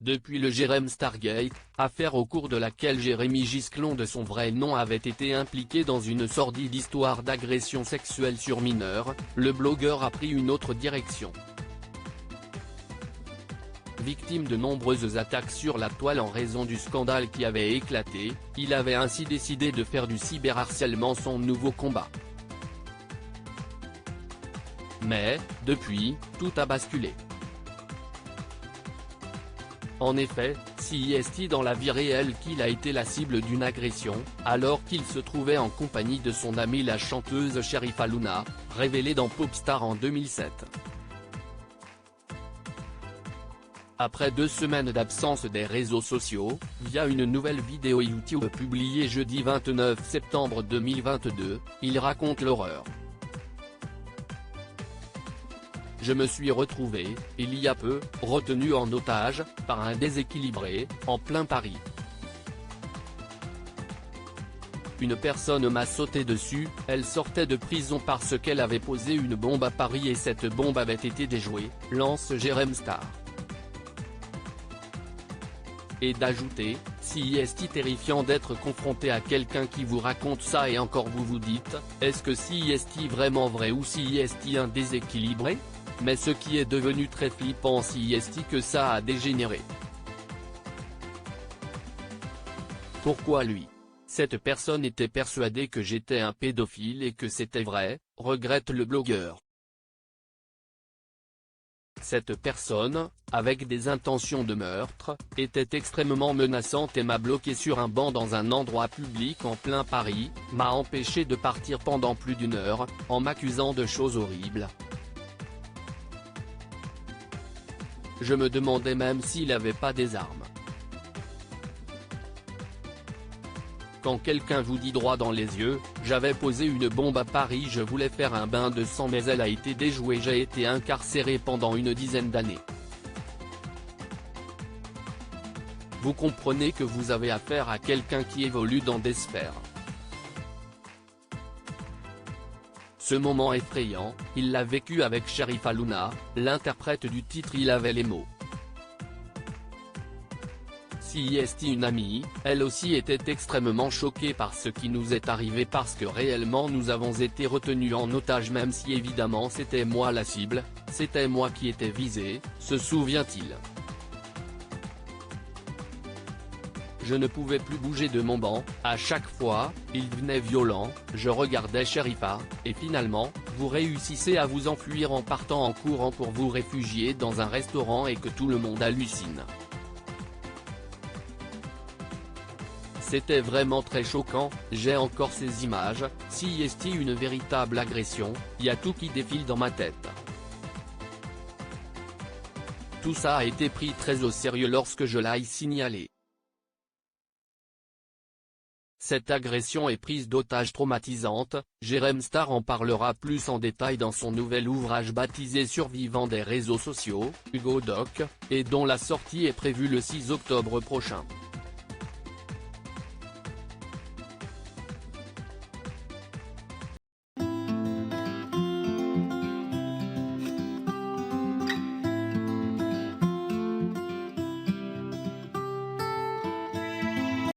Depuis le Jérém Stargate, affaire au cours de laquelle Jérémy Gisclon de son vrai nom avait été impliqué dans une sordide histoire d'agression sexuelle sur mineurs, le blogueur a pris une autre direction. Victime de nombreuses attaques sur la toile en raison du scandale qui avait éclaté, il avait ainsi décidé de faire du cyberharcèlement son nouveau combat. Mais, depuis, tout a basculé. En effet, si est dans la vie réelle qu'il a été la cible d'une agression, alors qu'il se trouvait en compagnie de son amie la chanteuse Sherifa Luna, révélée dans Popstar en 2007. Après 2 semaines d'absence des réseaux sociaux, via une nouvelle vidéo YouTube publiée jeudi 29 septembre 2022, il raconte l'horreur. Je me suis retrouvé, il y a peu, retenu en otage, par un déséquilibré, en plein Paris. Une personne m'a sauté dessus, elle sortait de prison parce qu'elle avait posé une bombe à Paris et cette bombe avait été déjouée, lance Jérém Star. Et d'ajouter, si est terrifiant d'être confronté à quelqu'un qui vous raconte ça et encore vous vous dites, est-ce que si est vraiment vrai ou si est un déséquilibré? Mais ce qui est devenu très flippant si est que ça a dégénéré. Pourquoi lui? Cette personne était persuadée que j'étais un pédophile et que c'était vrai, regrette le blogueur. Cette personne, avec des intentions de meurtre, était extrêmement menaçante et m'a bloqué sur un banc dans un endroit public en plein Paris, m'a empêché de partir pendant plus d'1 heure, en m'accusant de choses horribles. Je me demandais même s'il n'avait pas des armes. Quand quelqu'un vous dit droit dans les yeux, j'avais posé une bombe à Paris, je voulais faire un bain de sang mais elle a été déjouée, j'ai été incarcéré pendant une dizaine d'années. Vous comprenez que vous avez affaire à quelqu'un qui évolue dans des sphères. Ce moment effrayant, il l'a vécu avec Sherifa Luna, l'interprète du titre. Il avait les mots. Si est une amie, elle aussi était extrêmement choquée par ce qui nous est arrivé parce que réellement nous avons été retenus en otage même si évidemment c'était moi la cible, c'était moi qui étais visé, se souvient-il. Je ne pouvais plus bouger de mon banc, à chaque fois, il devenait violent, je regardais Sherifa, et finalement, vous réussissez à vous enfuir en partant en courant pour vous réfugier dans un restaurant et que tout le monde hallucine. C'était vraiment très choquant, j'ai encore ces images, si est une véritable agression, y a tout qui défile dans ma tête. Tout ça a été pris très au sérieux lorsque je l'ai signalé. Cette agression et prise d'otage traumatisante, Jérém Star en parlera plus en détail dans son nouvel ouvrage baptisé Survivants des réseaux sociaux, Hugo Doc, et dont la sortie est prévue le 6 octobre prochain.